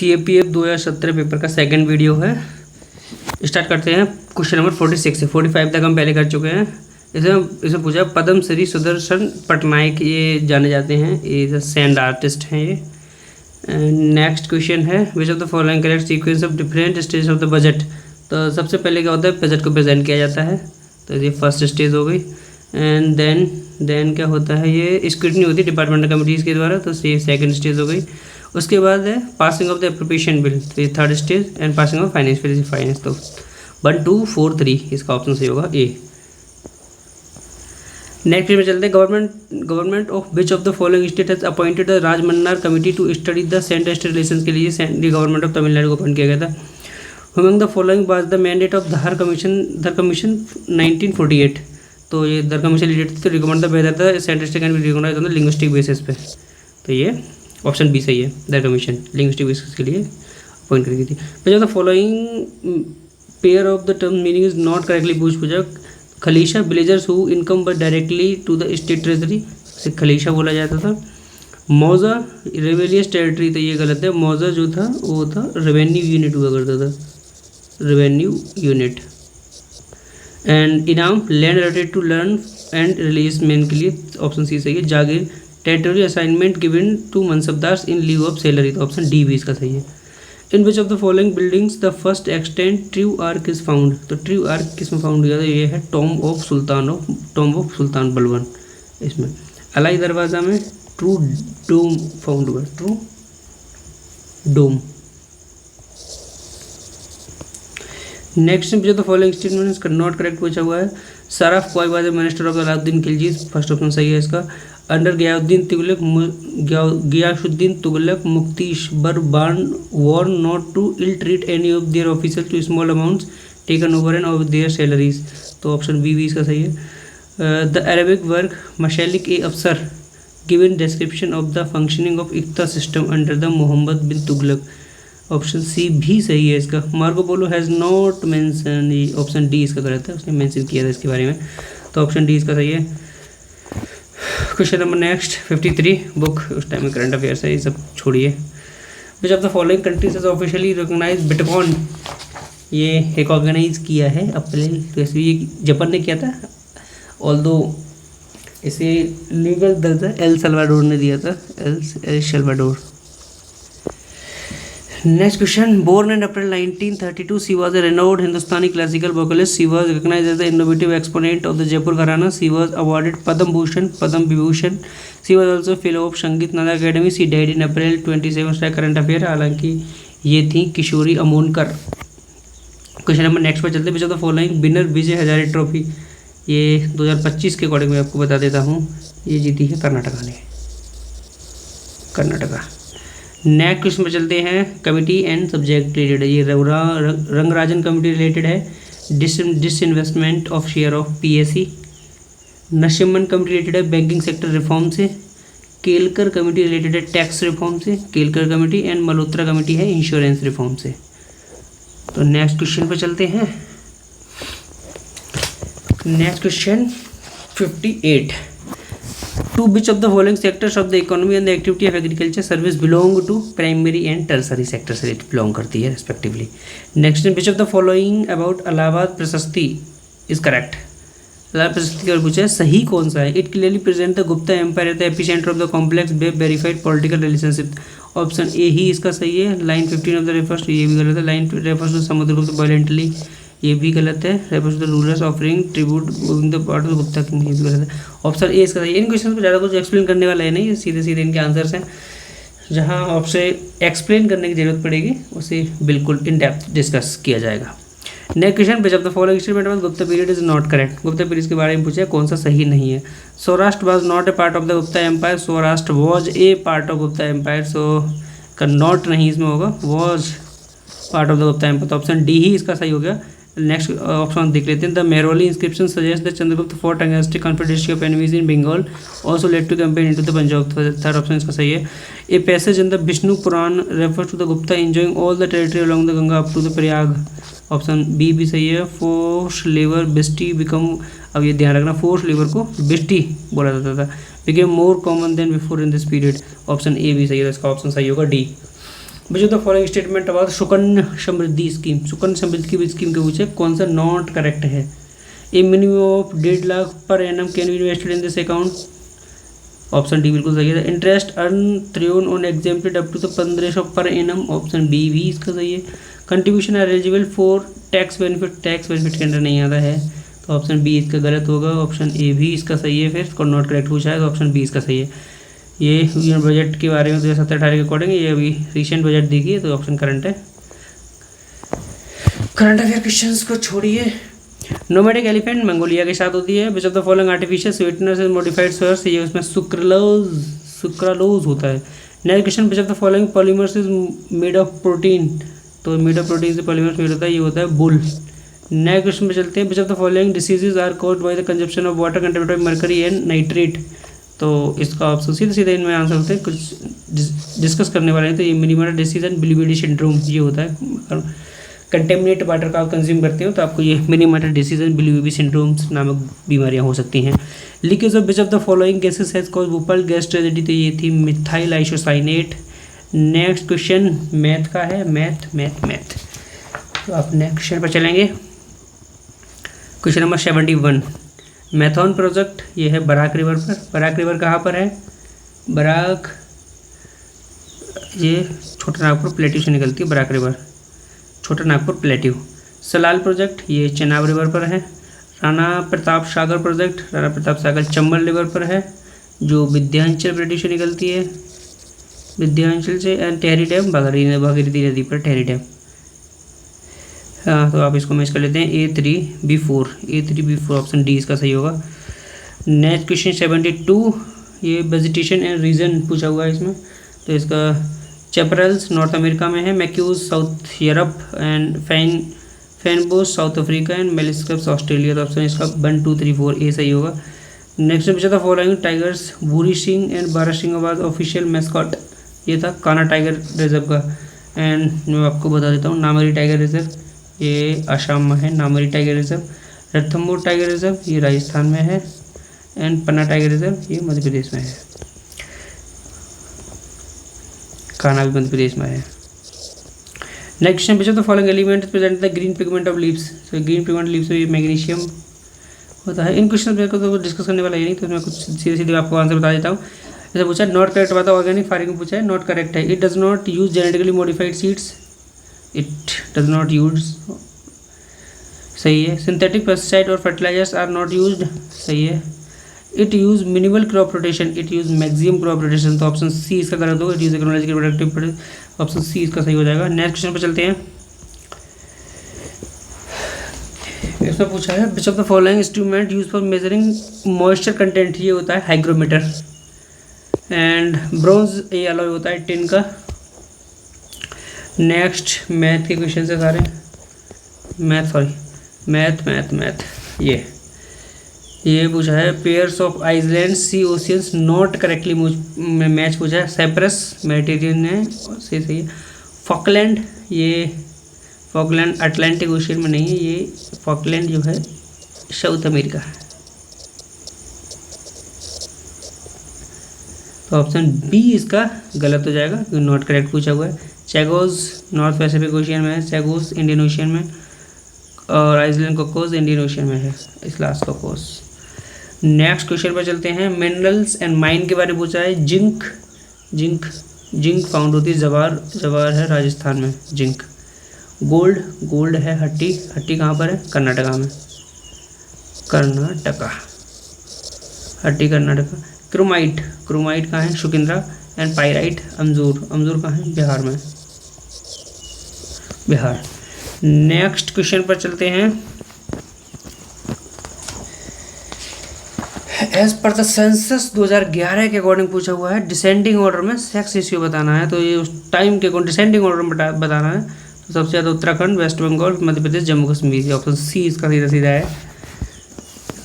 CAPF 2017 paper का second video है। Start करते हैं। क्वेश्चन नंबर 46 से 45 तक हम पहले कर चुके हैं। इसमें पूछा पद्म श्री सुदर्शन पटनायक, ये जाने जाते हैं, ये सैंड आर्टिस्ट हैं ये। नेक्स्ट क्वेश्चन है विच of the following correct sequence of different stage of the budget. तो सबसे पहले क्या होता है, बजट को प्रेजेंट किया जाता है, तो ये फर्स्ट स्टेज हो गई। एंड देन क्या होता है, ये स्क्रूटनी होती है डिपार्टमेंटल कमिटीज़ के द्वारा, तो ये सेकंड स्टेज हो गई। उसके बाद है passing of the appropriation bill, तो ये third stage. And passing of finance, फिर फाइनेंस, तो 1 2 4 3 इसका ऑप्शन सही होगा ए। नेक्स्ट में चलते हैं। Government of which of the following state has appointed the Rajamannar committee to study the central state relation के लिए सेंट्रल गवर्नमेंट ऑफ तमिलनाडु को अपॉइंट किया गया था। Among the following was the mandate of Dhar commission 1948। तो ये Dhar commission related to recommend the whether था central state can be recognised on the linguistic basis पे, तो ये ऑप्शन बी सही है। दर कमीशन लिंग्विस्टिक बेसिस के लिए अपॉइंट करी गई थी। फिर the following pair of the term meaning is not correctly पूछा। Khalisa villagers who income but directly to the state treasury, से खलीशा बोला जाता था। मौजा रेवेलियस टेरिटरी, तो ये गलत है। मौजा जो था वो था रेवेन्यू यूनिट हुआ करता था, revenue unit. And inam land allotted to learn and release man के लिए ऑप्शन सी सही है। Jagir territory assignment given to mansabdars in lieu of salary, तो ऑप्शन डी भी इसका सही है। In which of the following buildings the first extent true arch is found, तो ट्रू आर्क किस में फाउंड हुआ था, ये है टॉम्ब ऑफ सुल्तान बलवन। इसमें अलाई दरवाज़ा में ट्रू डोम फाउंड हुआ, ट्रू डोम। नेक्स्ट में जो फॉलोइंग स्टेटमेंट नॉट करेक्ट पूछा हुआ है। Sharaf Qai was minister of Alauddin Khilji, first option सही है इसका। अंडर गियासुद्दीन तुगलक मुक्तिशबर बान were not to ill treat any of their officer to small amounts taken over and of their salaries, तो ऑप्शन बी भी इसका सही है। द अरेबिक वर्क मशैलिक ए अफसर given description of the functioning of iqta system under the Mohammad bin Tughlaq, option C भी सही है इसका। Marco Polo has not mention, option D इसका गलत है, उसने मेंशन किया था इसके बारे में, तो ऑप्शन डी इसका सही है। क्वेश्चन नंबर नेक्स्ट 53 बुक, उस टाइम में करंट अफेयर्स है, ये सब छोड़िए। Which of the following countries has officially recognise bitcoin, ये रिकॉग्नाइज किया है अप्रैल, तो ऐसे ये जापान ने किया था, ऑल्दो इसे लीगल दर्जा एल सल्वाडोर ने दिया था, El Salvador. Next question. Born in April 1932, she was a renowned Hindustani classical vocalist. She was recognized as the innovative exponent of the Jaipur gharana. She was awarded Padma Bhushan, Padma Vibhushan. She was also fellow of Sangeet Natak academy. She died in April 27 current affair, हालांकि ये थी Kishori Amonkar. Question number next पर चलते। Which of the following winner Vijay Hazare trophy, ये 2025 के according मैं आपको बता देता हूँ, ये जीती है कर्नाटका ने, कर्नाटका। नेक्स्ट क्वेश्चन पर चलते हैं। कमिटी एंड सब्जेक्ट रिलेटेड, ये रंगराजन कमिटी रिलेटेड है disinvestment of share of PSE। Narasimham committee related है बैंकिंग सेक्टर रिफॉर्म से। केलकर कमिटी रिलेटेड है टैक्स रिफॉर्म से, Kelkar committee. And Malhotra committee है इंश्योरेंस रिफॉर्म से। तो नेक्स्ट क्वेश्चन पर चलते हैं। Next question 58। To which of the following sectors of the economy and the activity of agriculture service belong to primary and tertiary sector से belong करती है respectively. Next which of the following about Allahabad प्रशस्ति is correct, Allahabad प्रशस्ति का पूछा है सही कौन सा है। It clearly present the Gupta empire at the epicentre of the complex web verified political relationship, option A ही इसका सही है। लाइन 15 ऑफ द रेफर्स, ये भी गलत है। Line refers to Samudragupta violently, ये भी गलत है। Refers to the rulers offering tribute in the part of Gupta king, ये भी गलत है। ऑप्शन ए इसका सही है। इन क्वेश्चन को ज़्यादा कुछ एक्सप्लेन करने वाला है नहीं, ये सीधे सीधे इनके आंसर्स हैं। जहाँ आपसे एक्सप्लेन करने की जरूरत पड़ेगी उसे बिल्कुल इन डेप्थ डिस्कस किया जाएगा। Next question, which of the following statement of Gupta period is not correct. Gupta period के बारे में पूछा है कौन सा सही नहीं है। Saurashtra was not a part of the Gupta empire, Saurashtra was a part of Gupta empire, so का नॉट नहीं इसमें होगा, was part of the Gupta empire, तो ऑप्शन डी ही इसका सही हो गया। नेक्स्ट ऑप्शन देख लेते हैं। The Mehrauli inscription suggest the Chandragupta fought against confederacy of enemies in Bengal also led to campaign into the Punjab, third option इसका सही है। ए passage in the Vishnu Purana refers to the Gupta enjoying all the territory along the Ganga up to the Prayag, option B भी सही है। Force लेवर बिस्टी become, अब ये ध्यान रखना फोर्स लेवर को बिस्टी बोला जाता था, became more common than before in this period, option A भी सही है, इसका ऑप्शन सही होगा D. Which of the following statement about Sukanya Samriddhi scheme, Sukanya Samriddhi scheme के पूछे कौन सा नॉट करेक्ट है। ए मिनिमम ऑफ 1.5 लाख पर annum can be invested in this account, option D बिल्कुल सही है। Interest earn thereon on example up to तो 1500 पर एनम, ऑप्शन बी भी इसका सही है। Contribution are eligible for tax benefit के अंदर नहीं आता है, तो ऑप्शन बी इसका गलत होगा, ऑप्शन ए भी इसका सही है। फिर नॉट करेक्ट पूछा है तो ऑप्शन बी इसका सही है। ये यूनियन बजट के बारे में 2017-18 के अकॉर्डिंग ये अभी रिसेंट बजट देखिए, तो ऑप्शन करंट है। करंट अफेयर क्वेश्चंस को छोड़िए। नोमैडिक एलिफेंट मंगोलिया के साथ होती है। विच of the following artificial sweeteners and modified sugars, ये उसमें सुक्रालोज होता है। Next question, which of the following polymers is made of protein, तो मेड ऑफ प्रोटीन से पॉलीमर्स मेड होता है, ये होता है बुल। नेक्स्ट क्वेश्चन पे चलते हैं, which of the following diseases are caused by the consumption of water content of mercury and nitrate, तो इसका ऑप्शन सीधे सीधे इनमें आंसर होते हैं। कुछ डिस्कस करने वाले हैं, तो ये मिनीमल डिसीज एंड बिलीवेडी सिंड्रोम ये होता है। कंटेमिनेट वाटर का आप कंज्यूम करते हो तो आपको ये मिनीमल डिसीज एंड बिलीवेडी सिंड्रोम्स नामक बीमारियां हो सकती हैं। Leakage of which of the following gases has caused Bhopal gas tragedy, तो ये थी methyl isocyanate. Next question math का है, मैथ तो आप नेक्स्ट क्वेश्चन पर चलेंगे। क्वेश्चन नंबर 71, मैथॉन प्रोजेक्ट, ये है बराक रिवर पर। बराक रिवर कहाँ पर है? बराक, ये छोटा नागपुर प्लेट्यू से निकलती है बराक रिवर, छोटा नागपुर प्लेट्यू। सलाल प्रोजेक्ट, ये चेनाब रिवर पर है। राणा प्रताप सागर प्रोजेक्ट, राणा प्रताप सागर चंबल रिवर पर है, जो विंध्याचल प्लेट्यू से निकलती है, विंध्याचल से। एंड टेहरी डैम भागीरथी नदी पर टेहरी डैम। हाँ, तो आप इसको मैच कर लेते हैं A3B4 ऑप्शन डी इसका सही होगा। नेक्स्ट क्वेश्चन 72, ये वेजिटेशन एंड रीजन पूछा हुआ है इसमें, तो इसका चैपरल्स नॉर्थ अमेरिका में है, maquis South Europe and fynbos South Africa and मेलिस्कप्स ऑस्ट्रेलिया, तो ऑप्शन इसका 1 2 3 4 ए सही होगा। नेक्स्ट पूछा था following tigers Bhuri Singh and बारासिंगाबाद official mascot, ये था कान्हा टाइगर रिजर्व का। एंड मैं आपको बता देता हूँ नामेरी टाइगर रिजर्व, ये आसाम में है Nameri tiger reserve. Ranthambore tiger reserve, ये राजस्थान में है। एंड पन्ना टाइगर रिजर्व, ये मध्य प्रदेश में है। कान्हा भी मध्य प्रदेश में है। नेक्स्ट क्वेश्चन पूछा तो following element present the green pigment of leaves, तो ग्रीन पिगमेंट लीव्स में ये मैग्नीशियम होता है। इन क्वेश्चन मेरे को तो डिस्कस करने वाला है नहीं, तो मैं कुछ सीधे सीधे आपको आंसर बता देता हूँ। जैसे पूछा नॉट करेक्ट बात, ऑर्गेनिक फार्मिंग पूछा है, नॉट करेक्ट है। It does not use genetically modified seeds, it does not use, सही है। सिंथेटिक पेस्टिसाइड और फर्टिलाइजर्स आर नॉट यूज्ड, सही है। It use minimal crop rotation, it use maximum crop rotation, तो option C इसका गलत होगा। It use economically productive, option C इसका सही हो जाएगा। नेक्स्ट क्वेश्चन पर चलते हैं। इसमें पूछा है विच of the following instrument use for measuring moisture content, ये होता है हाइग्रोमीटर। एंड ब्रोंज ये अलॉय होता है टिन का। नेक्स्ट मैथ के क्वेश्चन है सारे, मैथ ये पूछा है pairs of island sea oceans not correctly match पूछा है। साइप्रस मेडिटेरियन है, सही है। फॉकलैंड, ये फॉकलैंड अटलांटिक ओशियन में नहीं है, ये फॉकलैंड जो है साउथ अमेरिका है, तो ऑप्शन बी इसका गलत हो जाएगा क्योंकि नॉट करेक्ट पूछा हुआ है। चैगोज नॉर्थ पैसिफिक ओशियन में है, चैगोज इंडियन ओशियन में, और आइसलैंड कोकोस इंडियन ओशियन में है, इसलास कोकोस। नेक्स्ट क्वेश्चन पर चलते हैं। मिनरल्स एंड माइन के बारे में पूछा है। जिंक फाउंड होती है जवार है राजस्थान में जिंक। गोल्ड है हट्टी कहाँ पर है? कर्नाटका में, कर्नाटका। क्रोमाइट कहाँ है? शुकिंद्रा। एंड पाइराइट अमजूर कहाँ है? बिहार में, बिहार। नेक्स्ट क्वेश्चन पर चलते हैं। एज पर द सेंसस 2011 के अकॉर्डिंग पूछा हुआ है, डिसेंडिंग ऑर्डर में सेक्स रेशियो बताना है, तो ये उस टाइम के अकॉर्डिंग डिसेंडिंग ऑर्डर में बताना है। तो सबसे ज़्यादा Uttarakhand, West Bengal, Madhya Pradesh, Jammu Kashmir, option C इसका सीधा है।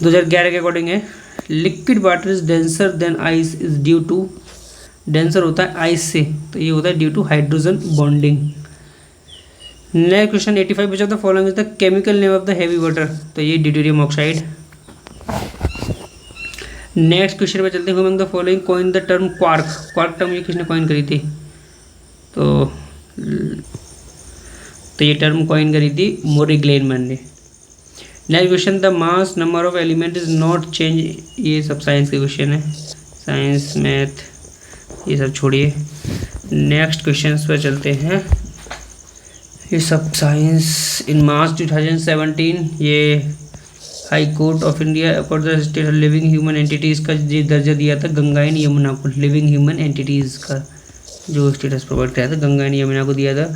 2011 के अकॉर्डिंग है। Liquid water is denser than ice is due to, denser होता है आइस से, तो ये होता है due to hydrogen bonding. Next question 85 पूछा था following is the chemical name of the heavy water, तो ये ड्यूटेरियम ऑक्साइड। नेक्स्ट क्वेश्चन पे चलते हैं। The following coin the term quark term ये किसने कॉइन करी थी? तो तो ये टर्म कॉइन करी थी मोरी ग्लेनमैन ने। Next question, the mass number of element is not change. ये सब साइंस के क्वेश्चन है, साइंस मैथ ये सब छोड़िए, नेक्स्ट क्वेश्चन पर चलते हैं। ये सब साइंस। इन मार्च 2017 ये high court of India accord the state living human entities का ये दर्जा दिया था गंगाइन यमुना को। लिविंग ह्यूमन एंटिटीज़ का जो स्टेटस प्रोवाइड किया था गंगाइन यमुना को दिया था।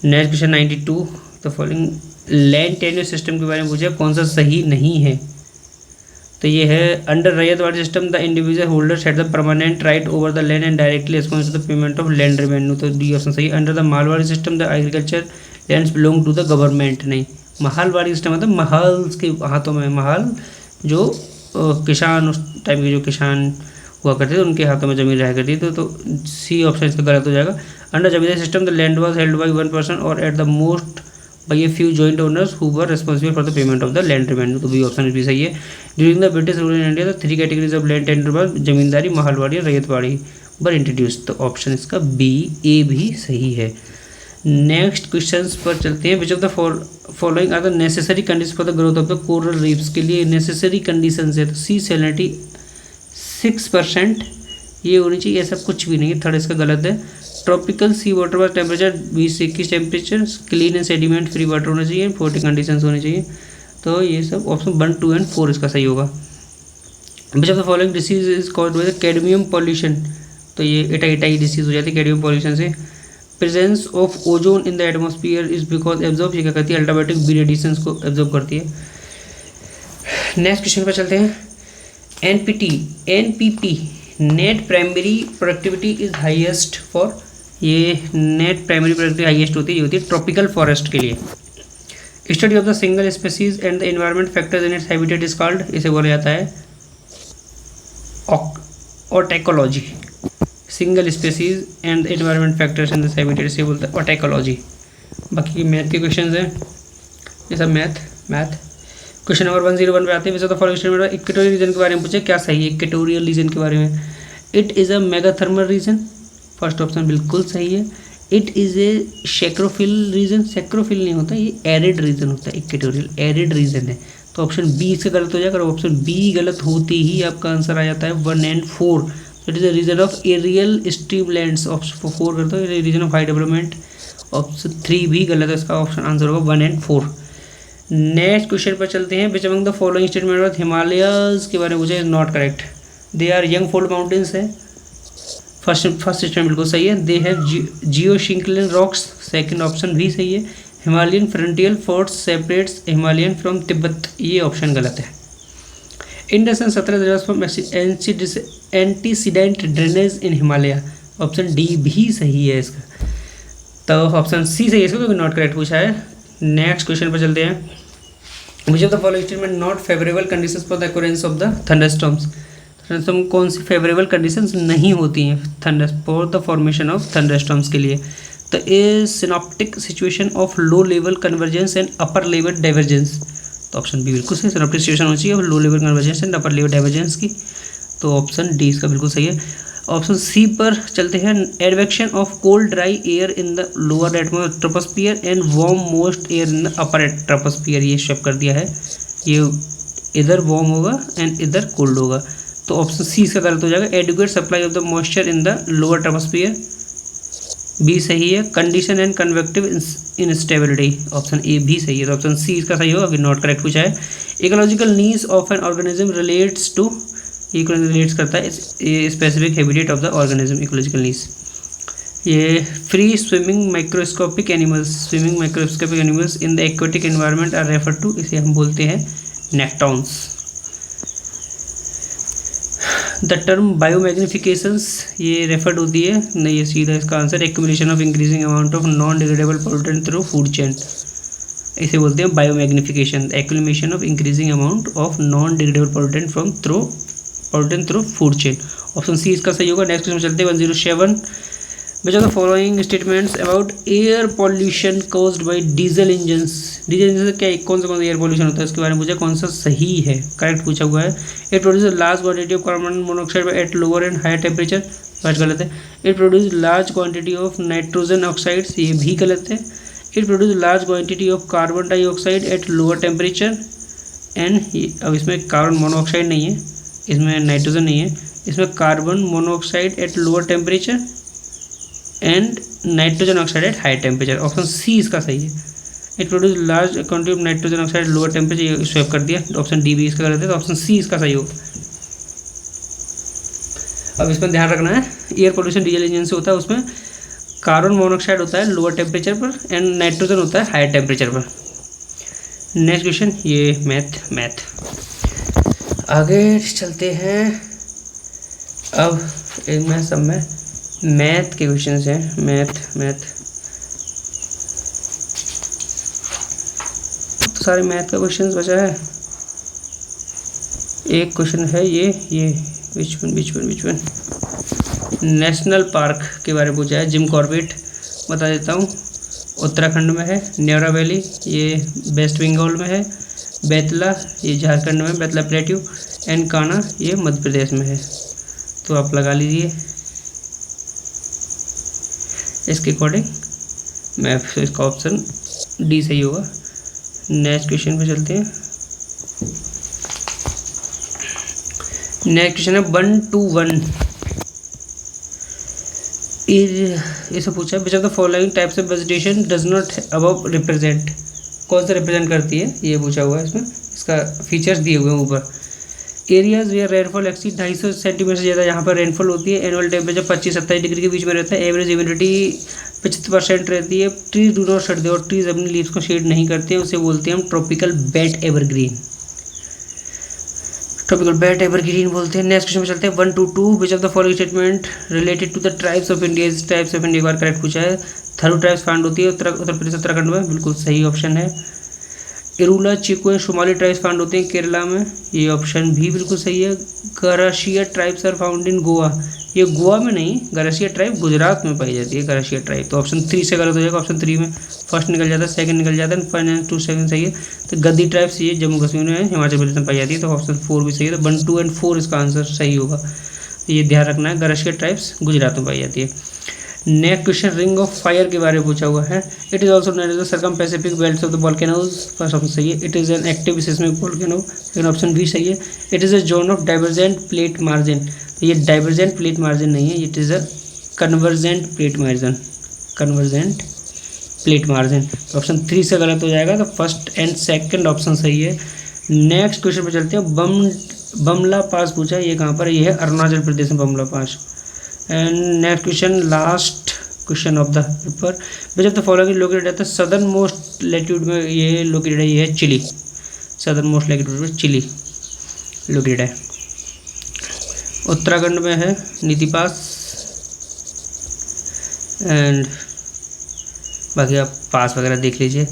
Next question 92, the following land tenure system के बारे में पूछा, कौन सा सही नहीं है। तो ये है under ryotwari system the individual holders had the permanent right over the land and directly responsible the payment of land revenue. तो डी ऑप्शन सही। Under the Mahalwari system the agriculture lands belong to the government. नहीं, Mahalwari system मतलब महाल के हाथों में, महाल जो किसान उस टाइम के जो किसान हुआ करते थे उनके हाथों में ज़मीन रहा करती थी। तो सी ऑप्शन इसका गलत हो जाएगा। Under zamindari system the land was held by one person और at the most by a few joint owners who were responsible for the payment of the land revenue. तो बी ऑप्शन भी सही है। During the British rule in India the 3 categories of land tender पर जमींदारी, महालवाड़ी और ryotwari were introduce. तो option इसका B A भी सही है। नेक्स्ट क्वेश्चंस पर चलते हैं। Which of the following are the necessary condition for the growth of the coral reefs. के लिए नेसेसरी कंडीशन है तो सी सैलिनिटी 6% ये होनी चाहिए, ऐसा कुछ भी नहीं है, थर्ड इसका गलत है। ट्रॉपिकल सी वाटर का टेम्परेचर 20 से 21 temperature, clean and sediment free water होना चाहिए, 40 कंडीशंस होनी चाहिए। तो ये सब ऑप्शन 1, 2 एंड 4 इसका सही होगा। विच of the following disease is called by the cadmium pollution. तो ये एटाई डिसीज हो जाती है कैडमियम पॉल्यूशन से। Presence of ozone in the atmosphere is because absorb, ये क्या करती है, अल्ट्रावायलेट बी रेडिएशंस को एब्जॉर्ब करती है। नेक्स्ट क्वेश्चन पर चलते हैं। NPP net primary productivity is highest for, ये नेट प्राइमरी प्रोडक्टिविटी हाईएस्ट होती है, ये होती है ट्रॉपिकल फॉरेस्ट के लिए। Study of the single species and the environment factors in its habitat is called, इसे बोला जाता है autecology. Single species and environment factors in this habitat से बोलते हैं ऑटैकोलॉजी। बाकी मैथ के क्वेश्चन हैं, ये सब मैथ। क्वेश्चन नंबर 101 पे आते हैं। Which of the following statement, equatorial region के बारे में पूछे, क्या सही है इक्वेटोरियल रीजन के बारे में। It is a megathermal region, first option बिल्कुल सही है। It is a sacrophile region, sacrophile नहीं होता, ये एरिड रीजन होता है, इक्वेटोरियल एरिड रीजन है। तो ऑप्शन बी इसका गलत हो जाएगा और ऑप्शन बी गलत होते ही आपका आंसर आ जाता है 1 and 4। It is a region of aerial streamlands, option 4 करता है, region of high development. Option 3 भी गलत है, इसका ऑप्शन आंसर होगा 1 and 4। नेक्स्ट क्वेश्चन पर चलते हैं। Which among the following statement of Himalayas के बारे में पूछा, is not correct. They are young fold mountains है, फर्स्ट स्टेटमेंट बिल्कुल सही है। They have geosyncline rocks, second option भी सही है। Himalayan frontal faults separates Himalayan from Tibet, ये ऑप्शन गलत है। Indus and Sutlej rivers from antecedent drainage in Himalaya, option D भी सही है इसका। तो ऑप्शन सी सही है इसका, क्योंकि नॉट करेक्ट पूछा है। नेक्स्ट क्वेश्चन पर चलते हैं। Which of the following statement not favourable conditions for the occurrence of the thunderstorms. Thunderstorm कौन सी फेवरेबल कंडीशंस नहीं होती हैं thunder for the formation of thunderstorms के लिए। तो a synoptic situation of low level convergence and upper level divergence, तो option B बिल्कुल सही, सिनॉप्टिक सिचुएशन होनी चाहिए low level convergence and upper level divergence की। तो ऑप्शन डी इसका बिल्कुल सही है। ऑप्शन सी पर चलते हैं। Advection of cold dry air in the lower troposphere and warm most air in the upper troposphere, ये शब्द कर दिया है, ये इधर वार्म होगा एंड इधर कोल्ड होगा। तो ऑप्शन सी इसका गलत हो जाएगा। Adequate supply of the moisture in the lower troposphere, B सही है। Condition and convective instability, option A भी सही है। तो ऑप्शन सी इसका सही होगा, अभी नॉट करेक्ट पूछा है। Ecological needs of an organism relates to, relates करता है specific habitat of the organism, ecological needs. ये free swimming microscopic animals, swimming microscopic animals in the aquatic environment are refer to, इसे हम बोलते हैं नेक्टॉन्स। The term बायोमैग्निफिकेशंस, ये referred होती है, नहीं ये सीधा इसका answer. Accumulation of increasing amount of non degradable pollutant through food chain, इसे बोलते हैं biomagnification. Accumulation of increasing amount of non degradable pollutant from pollutant through food chain, option C इसका सही होगा। नेक्स्ट क्वेश्चन चलते हैं 107। Which are the following statements about air pollution caused by diesel engines. Diesel engine से क्या कौन सा air pollution होता है, इसके बारे में पूछा, कौन सा सही है, करेक्ट पूछा हुआ है। It produce large quantity of carbon monoxide at lower and higher temperature, first गलत है। It produce large quantity of nitrogen oxides, ये भी गलत है। It produce large quantity of carbon dioxide at lower temperature and, अब इसमें carbon monoxide नहीं है, इसमें नाइट्रोजन नहीं है, इसमें carbon monoxide at lower temperature and nitrogen oxide at high temperature. Option C इसका सही है। It produce large quantity of nitrogen oxide lower temperature, ये स्वैप कर दिया, ऑप्शन डी भी इसका गलत है, तो ऑप्शन सी इसका सही होगा। अब इसमें ध्यान रखना है, एयर पोल्यूशन डीजल इंजन से होता है, उसमें कार्बन मोनोऑक्साइड होता है लोअर टेम्परेचर पर एंड नाइट्रोजन होता है हायर टेम्परेचर पर। नेक्स्ट क्वेश्चन, ये मैथ आगे चलते हैं। अब एक मैं सब में मैथ के क्वेश्चन हैं, मैथ तो सारे मैथ का क्वेश्चन बचा है। एक क्वेश्चन है ये विच वन नेशनल पार्क के बारे में पूछा है। जिम कॉर्बेट बता देता हूँ, उत्तराखंड में है। न्योरा वैली ये वेस्ट बंगाल में है। बैतला ये झारखंड में, बैतला प्लेट्यू। एंड कान्हा ये मध्य प्रदेश में है। तो आप लगा लीजिए इसके अकॉर्डिंग, मैं इसका ऑप्शन डी सही होगा। नेक्स्ट क्वेश्चन पे चलते हैं। नेक्स्ट क्वेश्चन है 1-1। इसे पूछा है, विच of the following types of vegetation does not above represent, कौन सा रिप्रेजेंट करती है, ये पूछा हुआ है। इसमें इसका फीचर्स दिए हुए हैं ऊपर। Areas where rainfall exceed 250 centimetre से ज़्यादा, यहाँ पर रेनफॉल होती है। एनुअल टेम्परेचर 25-27 डिग्री के बीच में रहता है। एवरेज ह्यूमिडिटी 75% रहती है। ट्रीज डू नॉट शेड, और ट्रीज अपनी लीव्स को शेड नहीं करते हैं, उसे बोलते हैं हम tropical wet evergreen, tropical wet evergreen बोलते हैं। नेक्स्ट क्वेश्चन में चलते हैं 1-2। Which of the following statement related to the tribes of India, types of India बार करेक्ट पूछा है। थारू ट्राइब्स फाउंड होती है उत्तर प्रदेश उत्तराखंड में, बिल्कुल सही ऑप्शन है। इरूला चिकुए सोमाली ट्राइब्स फाउंड होते हैं केरला में, ये ऑप्शन भी बिल्कुल सही है। Garasia tribes are found in Goa, ये गोवा में नहीं, गरासिया ट्राइब गुजरात में पाई जाती है, गरासिया ट्राइब। तो ऑप्शन 3 से गलत हो जाएगा। ऑप्शन 3 में फर्स्ट निकल जाता है, सेकंड निकल जाता है, 2 सेकंड सही है। तो गद्दी ट्राइब्स ये जम्मू कश्मीर में, हिमाचल प्रदेश में पाई जाती है, तो ऑप्शन 4 भी सही है। तो 1, 2 एंड 4 इसका आंसर सही होगा। तो ये ध्यान रखना है, गरासिया ट्राइब्स गुजरात में पाई जाती है। Next question ring of fire के बारे में पूछा हुआ है। It is also known as the circum pacific belt of the volcanoes, first option सही है। It is an active seismic volcano, second option भी सही है। It is a zone of divergent plate margin, ये डाइवर्जेंट प्लेट मार्जिन नहीं है, it is a convergent plate margin, convergent plate margin. Option 3 से गलत हो जाएगा, तो फर्स्ट एंड सेकंड ऑप्शन सही है। नेक्स्ट क्वेश्चन पे चलते हैं। बमला पास पूछा है, ये कहाँ पर है, ये है अरुणाचल प्रदेश में Bumla pass. And next question, last question of the paper, which of the following located at the southernmost latitude में, ये लोकेटेड है, ये है चिली, सदर्न मोस्ट लैटिट्यूड में चिली लोकेटेड है, उत्तराखंड में है नीति पास। एंड बाकी आप पास वगैरह देख लीजिए।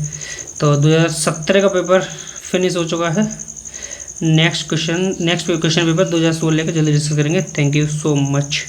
तो 2017 का पेपर फिनिश हो चुका है। नेक्स्ट क्वेश्चन पेपर 2016 लेकर जल्दी डिस्कस करेंगे। Thank you so much.